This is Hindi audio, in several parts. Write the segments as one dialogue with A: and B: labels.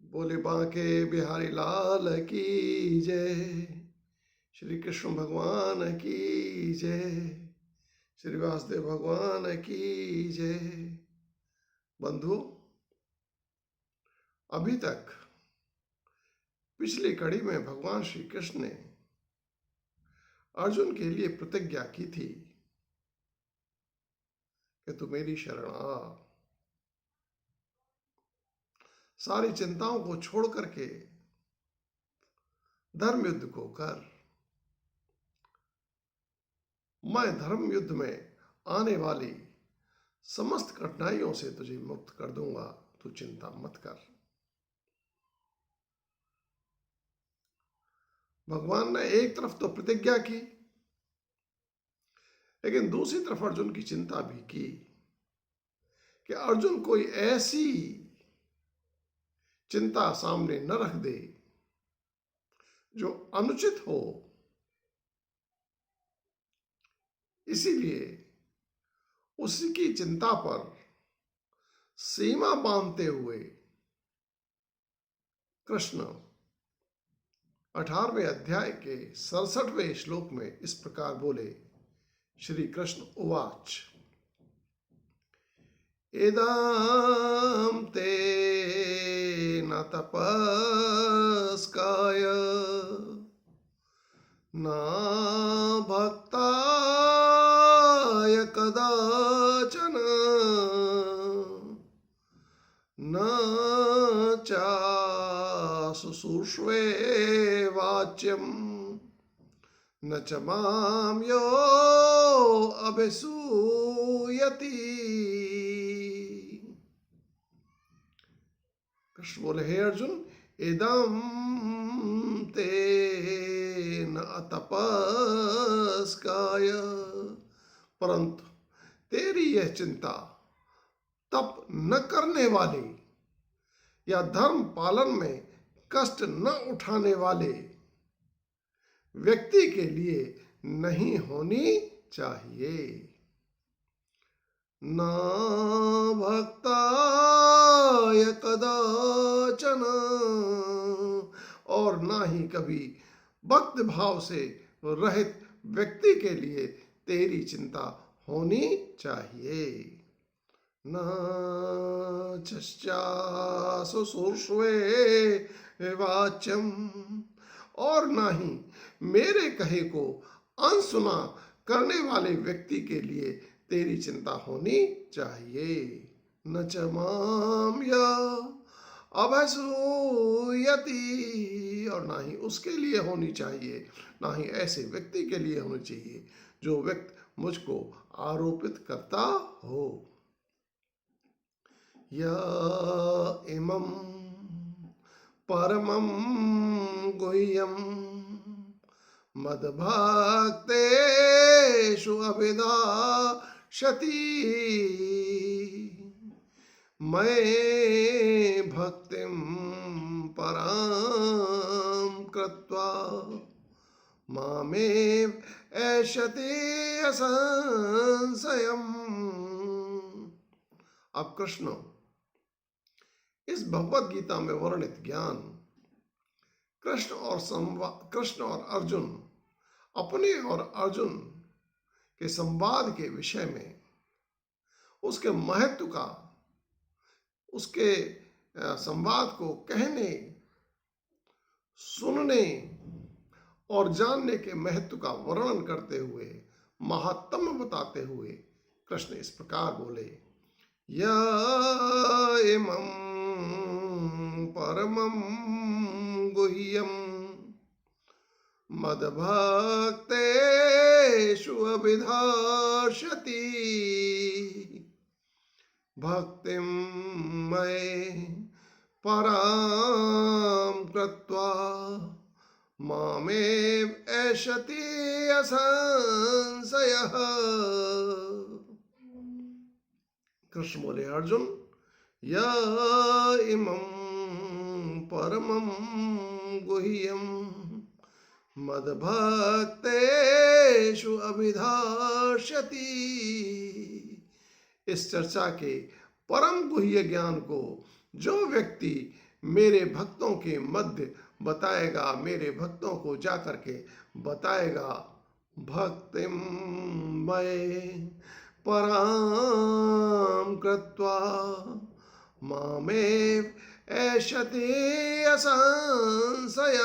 A: बोले बांके बिहारी लाल की जय, श्री कृष्ण भगवान की जय, श्री वासुदेव भगवान की जय। बंधु, अभी तक पिछली कड़ी में भगवान श्री कृष्ण ने अर्जुन के लिए प्रतिज्ञा की थी कि तू मेरी शरण आ, सारी चिंताओं को छोड़ करके धर्म युद्ध को कर। मैं धर्म युद्ध में आने वाली समस्त कठिनाइयों से तुझे मुक्त कर दूंगा, तू चिंता मत कर। भगवान ने एक तरफ तो प्रतिज्ञा की, लेकिन दूसरी तरफ अर्जुन की चिंता भी की कि अर्जुन कोई ऐसी चिंता सामने न रख दे जो अनुचित हो। इसीलिए उसकी चिंता पर सीमा बांधते हुए कृष्ण 18वें अध्याय के 67वें श्लोक में इस प्रकार बोले। श्री कृष्ण उवाच इदं ते न तपस्काय न भक्ताय कदाचन न चाशुश्रूषवे वाच्यं न च मां यो अभिसूयति। कृष्ण बोले, हे अर्जुन, इदं ते न तपस्काय, परंतु तेरी यह चिंता तप न करने वाले या धर्म पालन में कष्ट न उठाने वाले व्यक्ति के लिए नहीं होनी चाहिए। न भक्ताय कदाचन, और ना ही कभी भक्त भाव से रहित व्यक्ति के लिए तेरी चिंता होनी चाहिए। न शुश्रूषवे वाच्यम, और ना ही मेरे कहे को अनसुना करने वाले व्यक्ति के लिए तेरी चिंता होनी चाहिए। न च माम या अभसूयति, और ना ही उसके लिए होनी चाहिए, ना ही ऐसे व्यक्ति के लिए होनी चाहिए जो व्यक्ति मुझको आरोपित करता हो। या इमं परमं गुह्यं मद्भक्तेषु अभिधास्यति, मैं भक्तिं परां कृत्वा मामेव ऐष्यति असंशयम्। अब कृष्ण इस भगवत गीता में वर्णित ज्ञान कृष्ण और अर्जुन अपने और अर्जुन के संवाद के विषय में, उसके महत्व का, उसके संवाद को कहने, सुनने और जानने के महत्व का वर्णन करते हुए, महात्म्य बताते हुए कृष्ण इस प्रकार बोले। या इमं परमं गुह्यं मद्भक्तेषु अभिधास्यति, भक्तिं मयि परां कृत्वा मामेव ऐष्यति असंशयः। कृष्ण बोले, अर्जुन, या इमं परमं गुह्यं मद्भक्तेषु अभिधास्यति, इस चर्चा के परम गुह्य ज्ञान को जो व्यक्ति मेरे भक्तों के मध्य बताएगा, मेरे भक्तों को जा करके बताएगा। भक्तिम मये पराम कृत्वा मामेव ऐशते असंशय।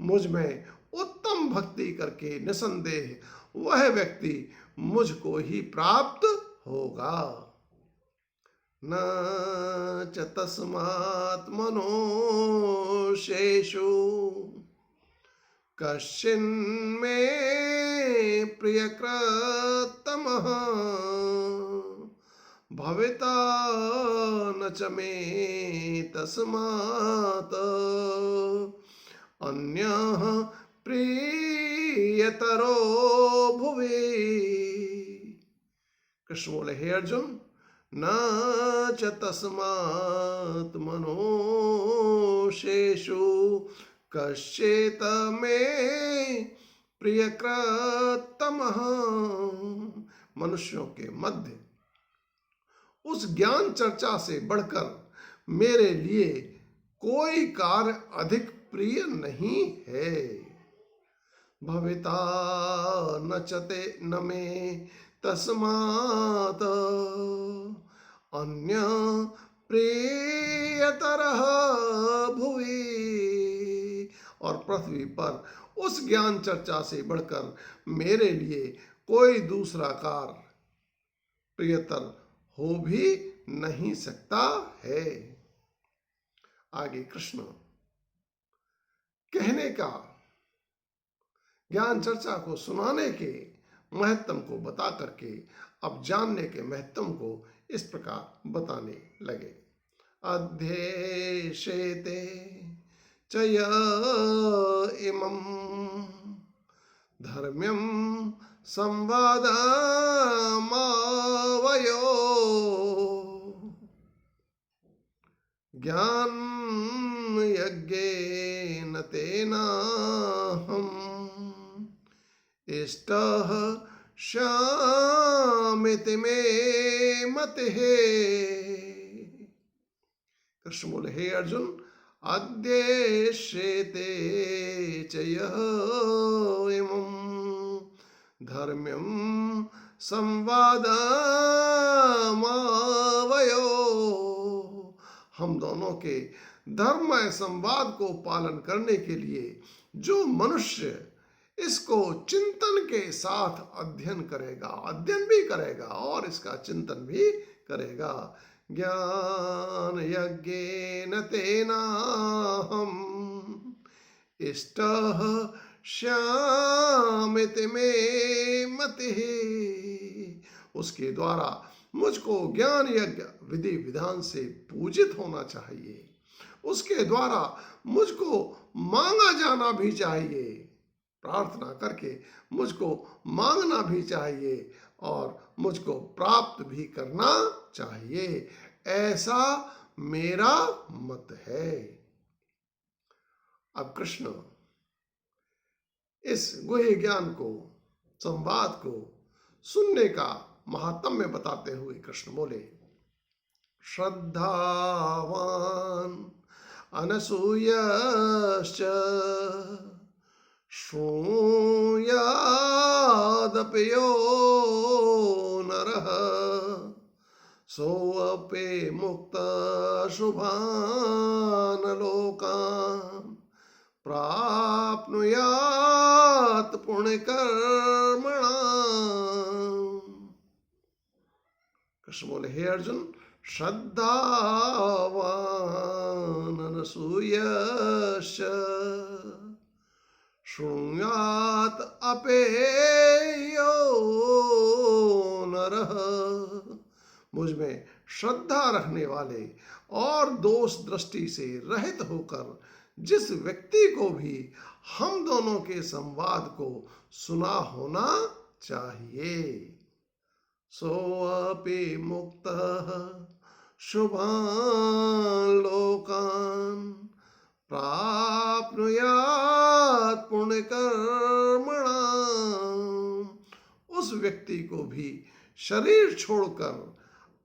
A: मुझ में उत्तम भक्ति करके निसंदेह वह व्यक्ति मुझको ही प्राप्त होगा। न च तस्मात् मनुष्येषु कश्चिन्मे प्रियकृत्तमः भविता न च मे तस्मात् अन्यः प्रियतरो भुवि। कृष्ण बोले, हे अर्जुन, न च तस्मात् मनुष्येषु कश्चित् मे प्रियकृत्तमः। मनुष्यों के मध्य उस ज्ञान चर्चा से बढ़कर मेरे लिए कोई कार्य अधिक प्रिय नहीं है। भविता न चते न मे तस्मात् अन्य प्रियतरः भुवि। और पृथ्वी पर उस ज्ञान चर्चा से बढ़कर मेरे लिए कोई दूसरा कार्य प्रियतर हो भी नहीं सकता है। आगे कृष्ण कहने का, ज्ञान चर्चा को सुनाने के महत्तम को बता करके अब जानने के महत्तम को इस प्रकार बताने लगे। अध्येशेते च य इमं धर्म्यं संवादमावयो ज्ञान यज्ञेन तेनाहम् इष्टः श्यामिति मे मतिः। कृष्ण बोले, हे अर्जुन, अद्येष्यते च यः इमं धर्म्यं संवादमावयो। हम दोनों के धर्ममय संवाद को पालन करने के लिए जो मनुष्य इसको चिंतन के साथ अध्ययन करेगा, अध्ययन भी करेगा और इसका चिंतन भी करेगा। ज्ञान यज्ञेन तेनाहम् इष्टः श्यामिति मे मतिः। उसके द्वारा मुझको ज्ञान यज्ञ विधि विधान से पूजित होना चाहिए। उसके द्वारा मुझको मांगा जाना भी चाहिए, प्रार्थना करके मुझको मांगना भी चाहिए और मुझको प्राप्त भी करना चाहिए। ऐसा मेरा मत है। अब कृष्ण इस गुह्य ज्ञान को, संवाद को सुनने का महात्म्य बताते हुए कृष्ण बोले, श्रद्धावान अनसूयश्च श्रूयादपि यो नरः सोऽपि मुक्तः शुभान् लोकान् प्राप्नुयात् पुण्यकर्मणाम्। कृष्ण बोले, हे अर्जुन, श्रद्धावान अनसूयश्च शृणुयात् अपेयो नरः। मुझ में श्रद्धा रखने वाले और दोष दृष्टि से रहित होकर जिस व्यक्ति को भी हम दोनों के संवाद को सुना होना चाहिए, सोऽपि मुक्तः शुभान् लोकान् प्राप्नुयात् पुण्यकर्मणाम्। उस व्यक्ति को भी शरीर छोड़कर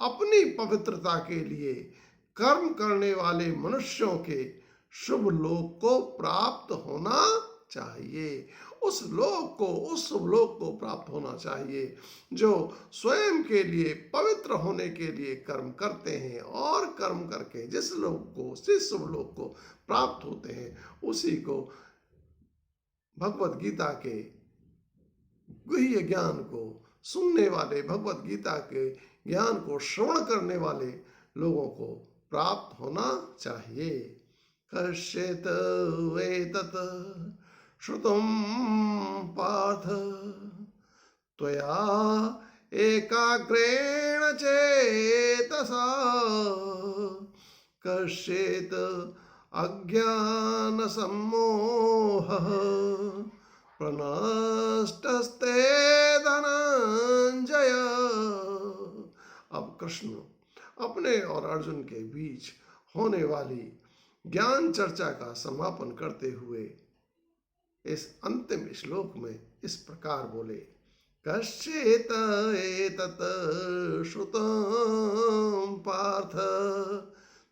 A: अपनी पवित्रता के लिए कर्म करने वाले मनुष्यों के शुभ लोक को प्राप्त होना चाहिए। उस लोक को, उस शुभ लोक को प्राप्त होना चाहिए जो स्वयं के लिए पवित्र होने के लिए कर्म करते हैं और कर्म करके जिस लोक को, जिस शुभ लोक को प्राप्त होते हैं, उसी को भगवत गीता के गुह्य ज्ञान को सुनने वाले, भगवत गीता के ज्ञान को श्रवण करने वाले लोगों को प्राप्त होना चाहिए। कश्चित् एतत् श्रुतं पार्थ त्वया एकाग्रेण चेतसा, कश्चित् अज्ञानसम्मोहः प्रनष्टस्ते धनंजय। अब कृष्ण अपने और अर्जुन के बीच होने वाली ज्ञान चर्चा का समापन करते हुए इस अंतिम श्लोक में इस प्रकार बोले, कश्चित् एतत् श्रुतं पार्थ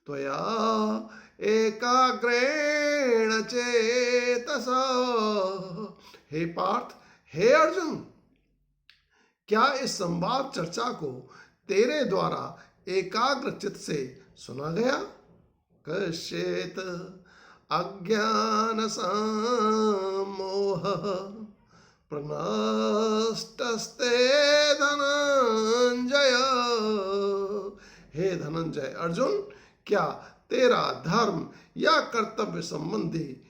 A: त्वया एकाग्रेण चेतसा। हे पार्थ, हे अर्जुन, क्या इस संवाद चर्चा को तेरे द्वारा एकाग्र चित्त से सुना गया? कश्चित् अज्ञान सम्मोहः प्रनष्टस्ते धनंजय। हे धनंजय अर्जुन, क्या तेरा धर्म या कर्तव्य संबंधी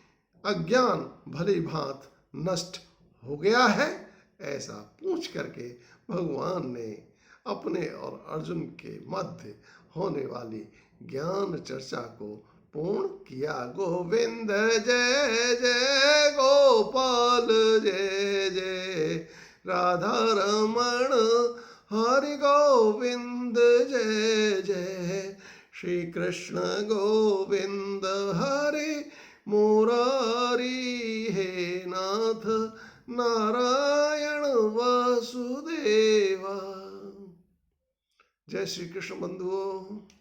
A: अज्ञान भली भांत नष्ट हो गया है? ऐसा पूछ करके भगवान ने अपने और अर्जुन के मध्य होने वाली ज्ञान चर्चा को पूर्ण किया। गोविंद जय जय गोपाल जय जय, राधा रमण हरि गोविंद जय जय, श्री कृष्ण गोविंद हरि मुरारी, हे नाथ नारायण वासुदेवा। जय श्री कृष्ण बंधुओं।